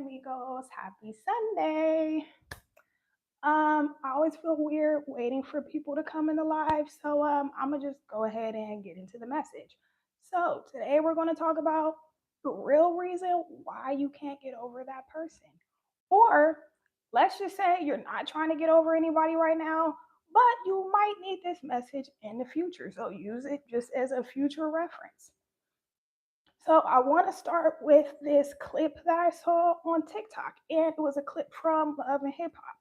amigos. Happy Sunday. I always feel weird waiting for people to come in the live, so I'm gonna just go ahead and get into the message. So today we're gonna talk about the real reason why you can't get over that person, or let's just say you're not trying to get over anybody right now, but you might need this message in the future, so use it just as a future reference. So I want to start with this clip that I saw on TikTok, and it was a clip from Love and Hip Hop.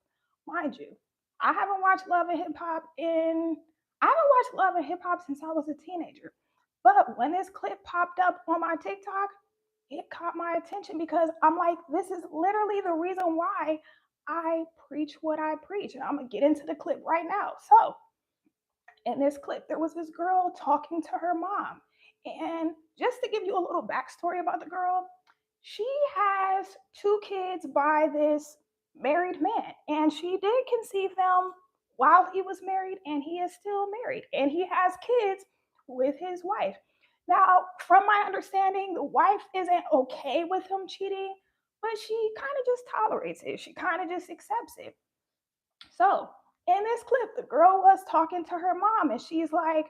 Mind you, I haven't watched Love and Hip Hop in I haven't watched Love and Hip Hop since I was a teenager. But when this clip popped up on my TikTok, it caught my attention because I'm like, this is literally the reason why I preach what I preach. And I'm gonna get into the clip right now. So in this clip, there was this girl talking to her mom. And just to give you a little backstory about the girl, she has two kids by this married man. And she did conceive them while he was married, and he is still married. And he has kids with his wife. Now, from my understanding, the wife isn't okay with him cheating, but she kind of just tolerates it. She kind of just accepts it. So in this clip, the girl was talking to her mom, and she's like,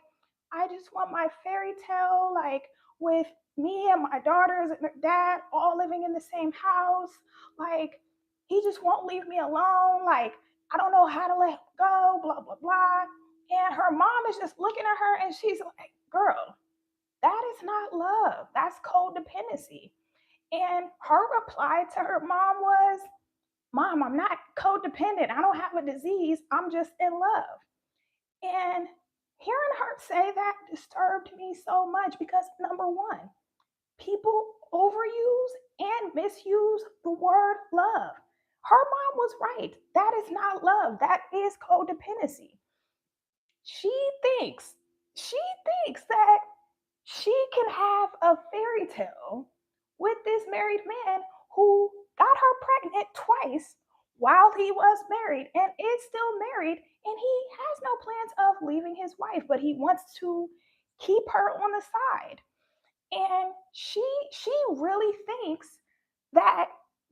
I just want my fairy tale, like with me and my daughters and their dad all living in the same house. Like, he just won't leave me alone. Like, I don't know how to let him go, blah, blah, blah. And her mom is just looking at her and she's like, girl, that is not love. That's codependency. And her reply to her mom was, Mom, I'm not codependent. I don't have a disease. I'm just in love. And hearing her say that disturbed me so much because, number one, people overuse and misuse the word love. Her mom was right. That is not love. That is codependency. She thinks, she thinks that she can have a fairy tale with this married man who got her pregnant twice while he was married and is still married, and he has no plans of leaving his wife, but he wants to keep her on the side. And she really thinks that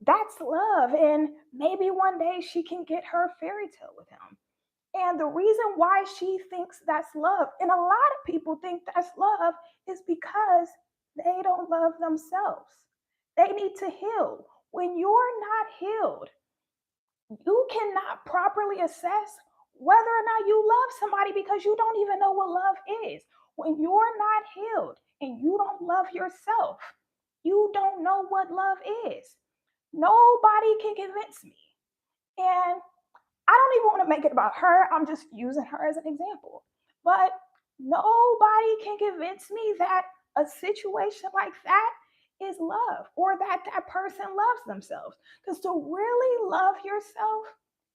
that's love, and maybe one day she can get her fairy tale with him. And the reason why she thinks that's love, and a lot of people think that's love, is because they don't love themselves. They need to heal. When you're not healed, you cannot properly assess whether or not you love somebody because you don't even know what love is. When you're not healed and you don't love yourself, you don't know what love is. Nobody can convince me. And I don't even want to make it about her. I'm just using her as an example. But nobody can convince me that a situation like that is love or that that person loves themselves. Because to really love yourself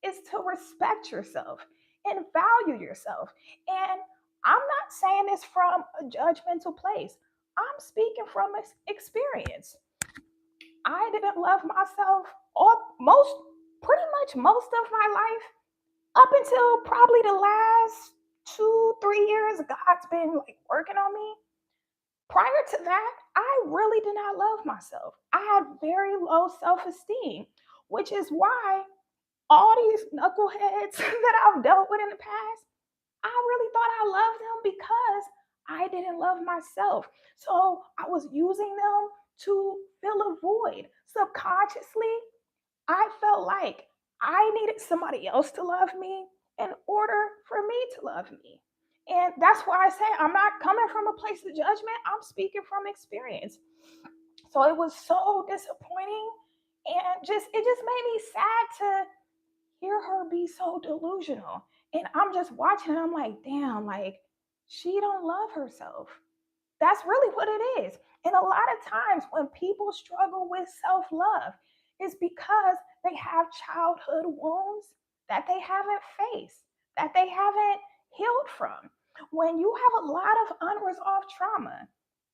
is to respect yourself and value yourself. And I'm not saying this from a judgmental place. I'm speaking from experience. I didn't love myself pretty much most of my life up until probably the last 2, 3 years. God's been like working on me. Prior to that, I really did not love myself. I had very low self-esteem, which is why all these knuckleheads that I've dealt with in the past, I really thought I loved them because I didn't love myself. So I was using them to fill a void. Subconsciously, I felt like I needed somebody else to love me in order for me to love me. And that's why I say I'm not coming from a place of judgment, I'm speaking from experience. So it was so disappointing, and just it just made me sad to hear her be so delusional. And I'm just watching and I'm like, damn, like she don't love herself. That's really what it is. And a lot of times when people struggle with self love, it's because they have childhood wounds that they haven't faced, that they haven't healed from. When you have a lot of unresolved trauma,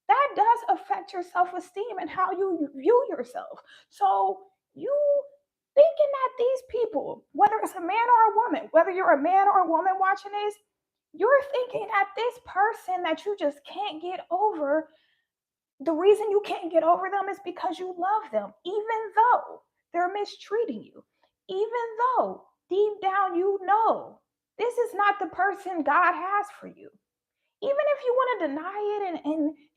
that does affect your self esteem and how you view yourself. So, you thinking that these people, whether it's a man or a woman, whether you're a man or a woman watching this, you're thinking that this person that you just can't get over, the reason you can't get over them is because you love them, even though they're mistreating you, even though deep down you know this is not the person God has for you. Even if you want to deny it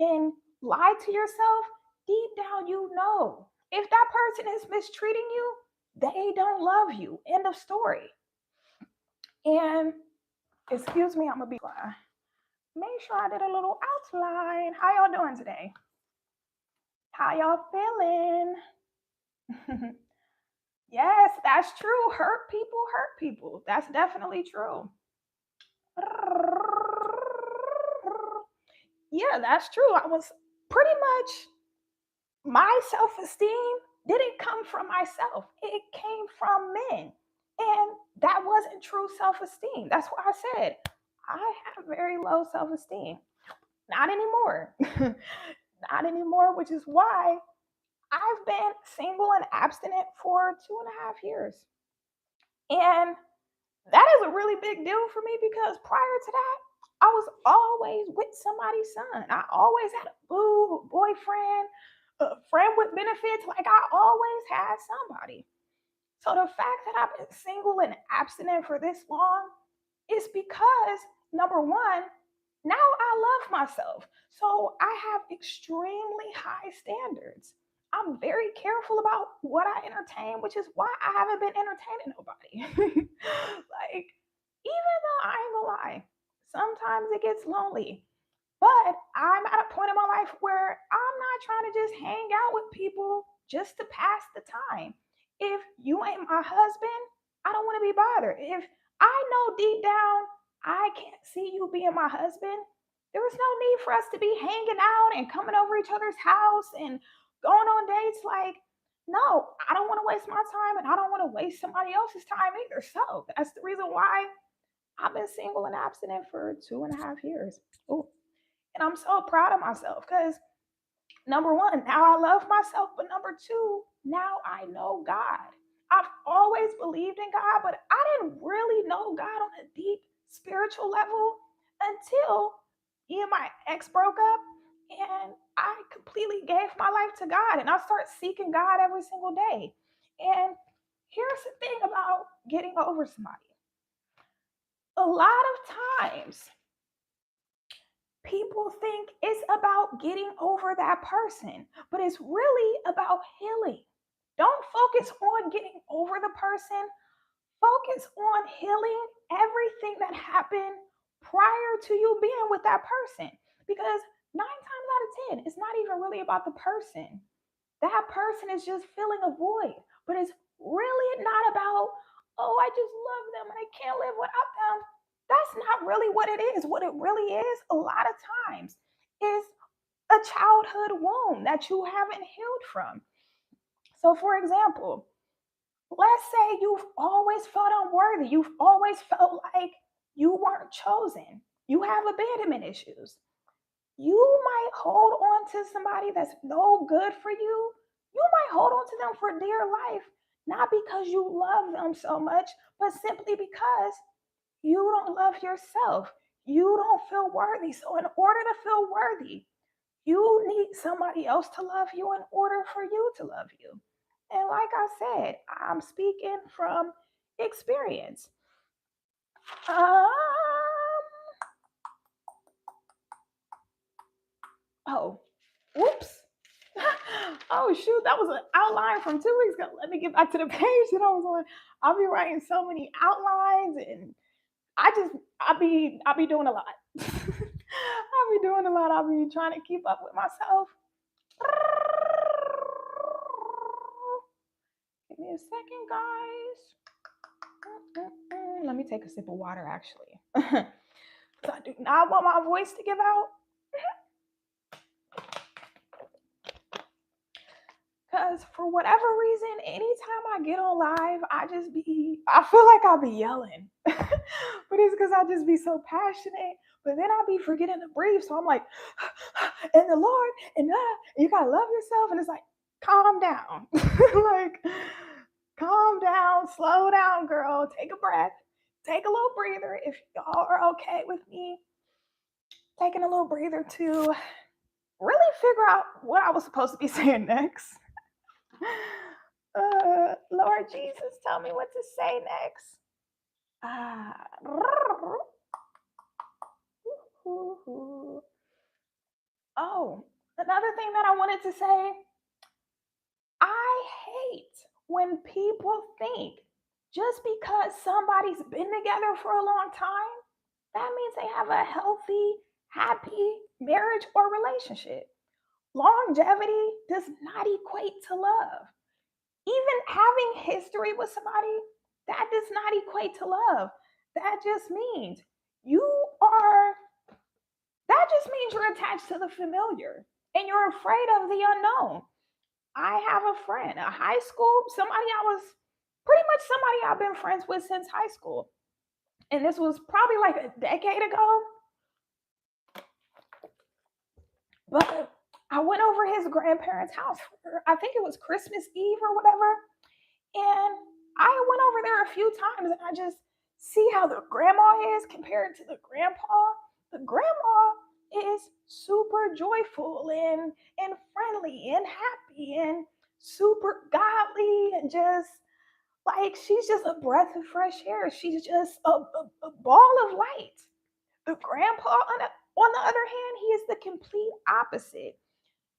and lie to yourself, deep down you know if that person is mistreating you, they don't love you. End of story. And excuse me, I'm gonna be quiet. Make sure I did a little outline. How y'all doing today? How y'all feeling? Yes, that's true. Hurt people. That's definitely true. Yeah, that's true. I was pretty much, my self esteem didn't come from myself, it came from men. And that wasn't true self esteem. That's why I said I have very low self esteem. Not anymore. Not anymore, which is why I've been single and abstinent for 2.5 years. And that is a really big deal for me because prior to that, I was always with somebody's son. I always had a boo, boyfriend, a friend with benefits. Like I always had somebody. So the fact that I've been single and abstinent for this long is because number one, now I love myself. So I have extremely high standards. I'm very careful about what I entertain, which is why I haven't been entertaining nobody. Like, even though I ain't gonna lie, sometimes it gets lonely. But I'm at a point in my life where I'm not trying to just hang out with people just to pass the time. If you ain't my husband, I don't want to be bothered. If I know deep down I can't see you being my husband, there is no need for us to be hanging out and coming over each other's house and going on dates. Like, no, I don't want to waste my time and I don't want to waste somebody else's time either. So that's the reason why I've been single and abstinent for 2.5 years. Ooh. And I'm so proud of myself because number one, now I love myself, but number two, now I know God. I've always believed in God, but I didn't really know God on a deep spiritual level until me and my ex broke up and I completely gave my life to God and I started seeking God every single day. And here's the thing about getting over somebody. A lot of times people think it's about getting over that person, but it's really about healing. Don't focus on getting over the person, focus on healing everything that happened prior to you being with that person. Because 9 times out of 10, it's not even really about the person. That person is just filling a void, but it's really not about, oh, I just love them and I can't live without them. That's not really what it is. What it really is, a lot of times, is a childhood wound that you haven't healed from. So, for example, let's say you've always felt unworthy, you've always felt like you weren't chosen, you have abandonment issues. You might hold on to somebody that's no good for you. You might hold on to them for dear life, not because you love them so much, but simply because you don't love yourself. You don't feel worthy. So, in order to feel worthy, you need somebody else to love you in order for you to love you. And like I said, I'm speaking from experience. Um, oh, whoops. Oh shoot, that was an outline from 2 weeks ago. Let me get back to the page that I was on. I'll be writing so many outlines and I'll be doing a lot. I'll be doing a lot. I'll be trying to keep up with myself. Give me a second, guys. Let me take a sip of water actually. So I do not want my voice to give out. Because for whatever reason, anytime I get on live, I feel like I'll be yelling. But it's because I just be so passionate. But then I'll be forgetting to breathe. So I'm like, and the Lord, and you got to love yourself. And it's like, calm down. Like, calm down, slow down, girl. Take a breath, take a little breather. If y'all are okay with me taking a little breather to really figure out what I was supposed to be saying next. Lord Jesus, tell me what to say next. Ah. Oh, another thing that I wanted to say, I hate when people think just because somebody's been together for a long time, that means they have a healthy, happy marriage or relationship. Longevity does not equate to love. Even having history with somebody, that does not equate to love. That just means you are, that just means you're attached to the familiar and you're afraid of the unknown. I have a friend, a high school, somebody I was pretty much somebody I've been friends with since high school. And this was probably like a decade ago. But I went over his grandparents' house for, I think it was Christmas Eve or whatever. And I went over there a few times and I just see how the grandma is compared to the grandpa. The grandma is super joyful and friendly and happy and super godly and just like she's just a breath of fresh air. She's just a ball of light. The grandpa, on the other hand, he is the complete opposite.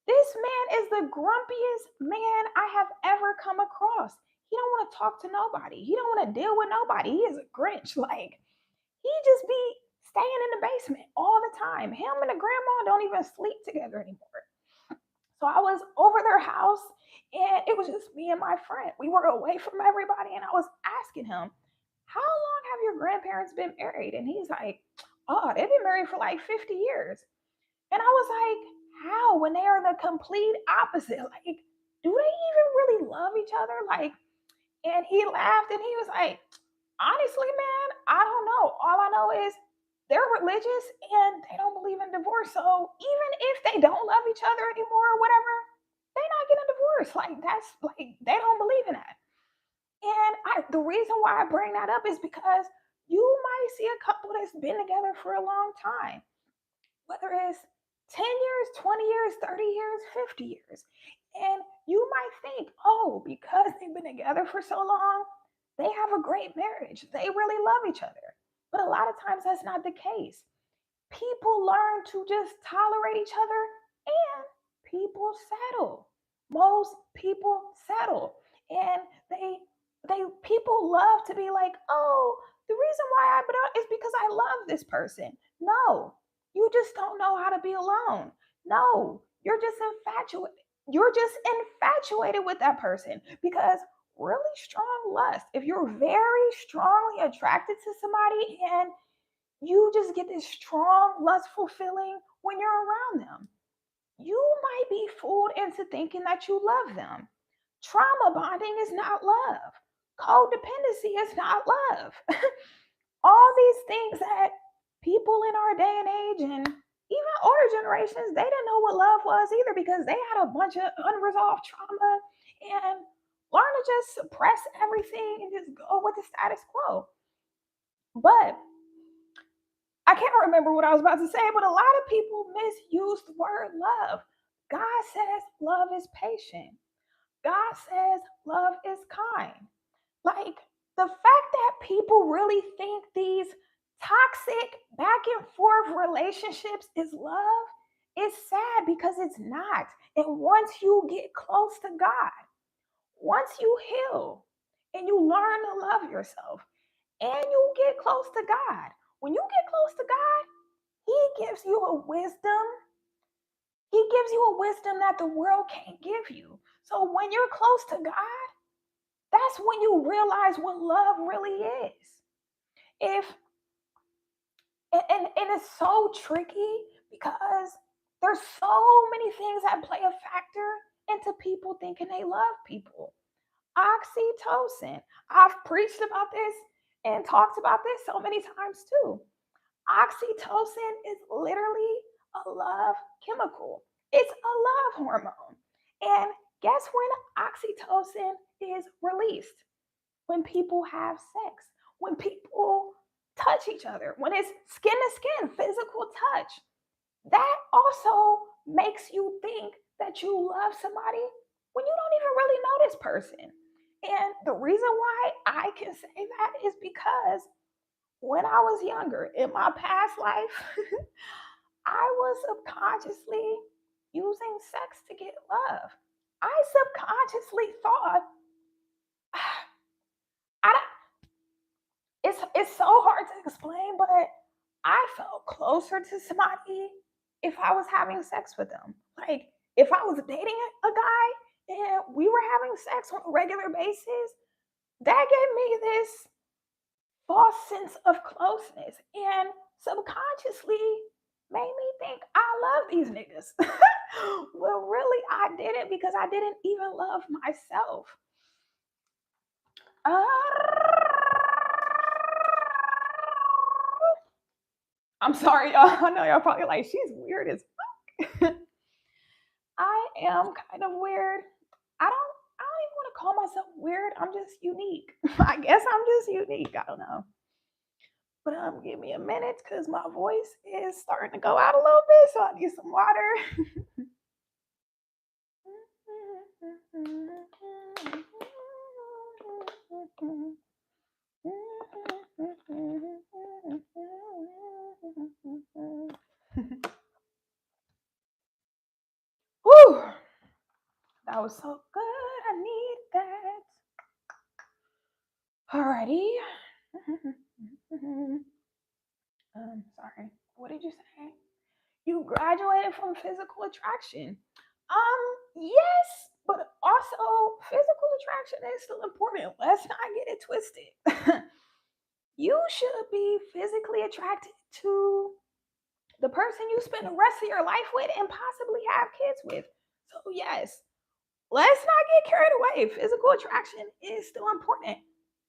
This man is the grumpiest man I have ever come across. He don't want to talk to nobody. He don't want to deal with nobody. He is a Grinch. Like he just be staying in the basement all the time. Him and the grandma don't even sleep together anymore. So I was over their house and it was just me and my friend. We were away from everybody and I was asking him, how long have your grandparents been married? And he's like, oh, they've been married for like 50 years. And I was like, how? When they are the complete opposite. Like, do they even really love each other? Like, and he laughed and he was like, honestly, man, I don't know. All I know is they're religious and they don't believe in divorce. So even if they don't love each other anymore or whatever, they're not getting a divorce. Like, that's like, they don't believe in that. And the reason why I bring that up is because you might see a couple that's been together for a long time, whether it's 10 years, 20 years, 30 years, 50 years. And you might think, oh, because they've been together for so long, they have a great marriage. They really love each other. But a lot of times that's not the case. People learn to just tolerate each other and people settle. Most people settle. And they people love to be like, oh, the reason why I put out is because I love this person. No, you just don't know how to be alone. No, you're just infatuated. You're just infatuated with that person because really strong lust, if you're very strongly attracted to somebody and you just get this strong, lustful feeling when you're around them, you might be fooled into thinking that you love them. Trauma bonding is not love. Codependency is not love. All these things that people in our day and age and even older generations, they didn't know what love was either because they had a bunch of unresolved trauma and learn to just suppress everything and just go with the status quo. But I can't remember what I was about to say, but a lot of people misuse the word love. God says love is patient. God says love is kind. Like the fact that people really think these toxic back and forth relationships is love is sad because it's not. And once you get close to God, once you heal and you learn to love yourself and you get close to God, when you get close to God, He gives you a wisdom. He gives you a wisdom that the world can't give you. So when you're close to God, that's when you realize what love really is. If and it's so tricky because there's so many things that play a factor into people thinking they love people. Oxytocin. I've preached about this and talked about this so many times too. Oxytocin is literally a love chemical. It's a love hormone. And guess when oxytocin is released? When people have sex, when people touch each other, when it's skin to skin, physical touch. That also makes you think that you love somebody when you don't even really know this person. And the reason why I can say that is because when I was younger, in my past life, I was subconsciously using sex to get love. I subconsciously thought, I don't, it's so hard to explain, but I felt closer to somebody if I was having sex with them. Like if I was dating a guy and we were having sex on a regular basis, that gave me this false sense of closeness and subconsciously made me think I love these niggas. Well, really, I didn't because I didn't even love myself. Uh, I'm sorry, y'all. I know y'all probably like, she's weird as fuck. I am kind of weird. I don't even want to call myself weird. I'm just unique. I guess I'm just unique. I don't know. But give me a minute because my voice is starting to go out a little bit, so I need some water. Whew, that was so good. I need that. Alrighty. Sorry. What did you say? You graduated from physical attraction. Yes, but also physical attraction is still important. Let's not get it twisted. You should be physically attracted to the person you spend the rest of your life with and possibly have kids with. So, yes, let's not get carried away. Physical attraction is still important.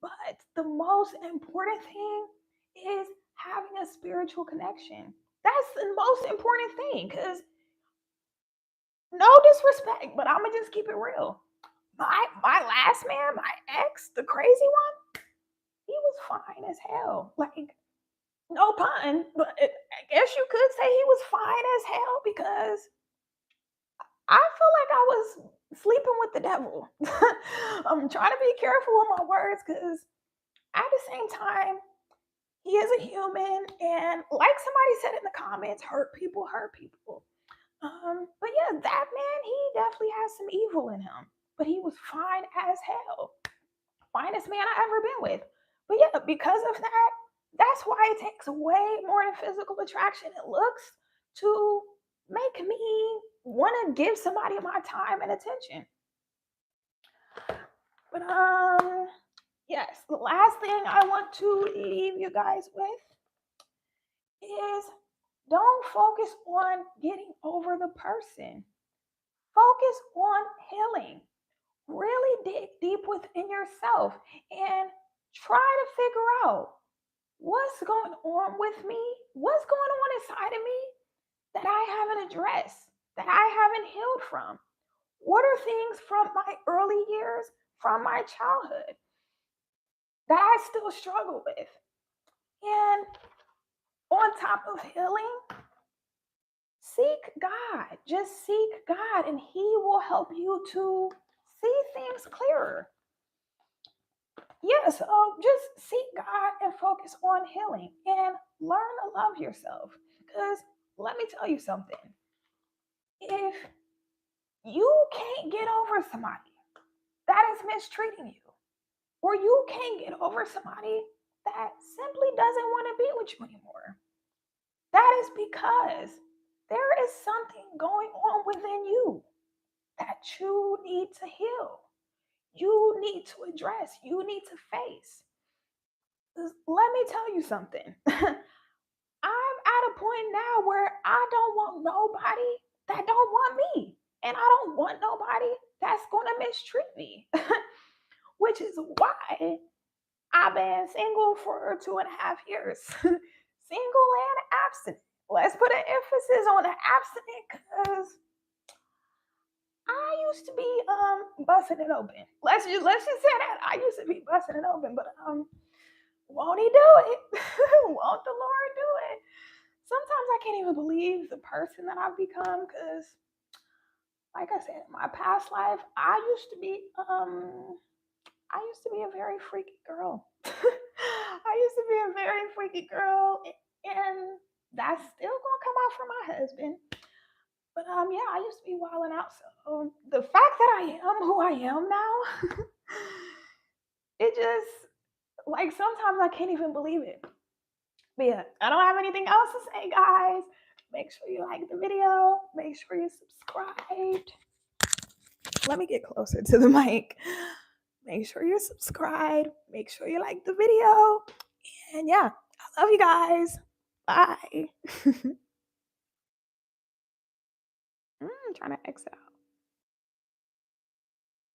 But the most important thing is having a spiritual connection. That's the most important thing because no disrespect, but I'm gonna just keep it real. My last man, my ex, the crazy one, he was fine as hell. Like no pun, but I guess you could say he was fine as hell because I feel like I was sleeping with the devil. I'm trying to be careful with my words because at the same time, he is a human, and like somebody said in the comments, hurt people hurt people. But yeah, that man, he definitely has some evil in him, but he was fine as hell, finest man I ever been with. But yeah, because of that, that's why it takes way more than physical attraction and looks to make me want to give somebody my time and attention. But yes, the last thing I want to leave you guys with is don't focus on getting over the person. Focus on healing. Really dig deep within yourself and try to figure out what's going on with me, what's going on inside of me that I haven't addressed, that I haven't healed from. What are things from my early years, from my childhood, that I still struggle with? And on top of healing, seek God. Just seek God, and He will help you to see things clearer. Yes, just seek God and focus on healing and learn to love yourself. Because let me tell you something. If you can't get over somebody that is mistreating you, or you can't get over somebody that simply doesn't want to be with you anymore, that is because there is something going on within you that you need to heal. You need to address, you need to face. Let me tell you something. I'm at a point now where I don't want nobody that don't want me. And I don't want nobody that's going to mistreat me, which is why I've been single for 2.5 years. Single and abstinent. Let's put an emphasis on the abstinent because I used to be busting it open. Let's just say that I used to be busting it open, but won't He do it? Won't the Lord do it? Sometimes I can't even believe the person that I've become because, like I said, in my past life, I used to be I used to be a very freaky girl. I used to be a very freaky girl, and that's still gonna come out for my husband. But yeah, I used to be wilding out. So the fact that I am who I am now, it just like sometimes I can't even believe it. But yeah, I don't have anything else to say, guys. Make sure you like the video. Make sure you subscribed. Let me get closer to the mic. Make sure you're subscribed. Make sure you like the video. And yeah, I love you guys. Bye. Trying to exit out.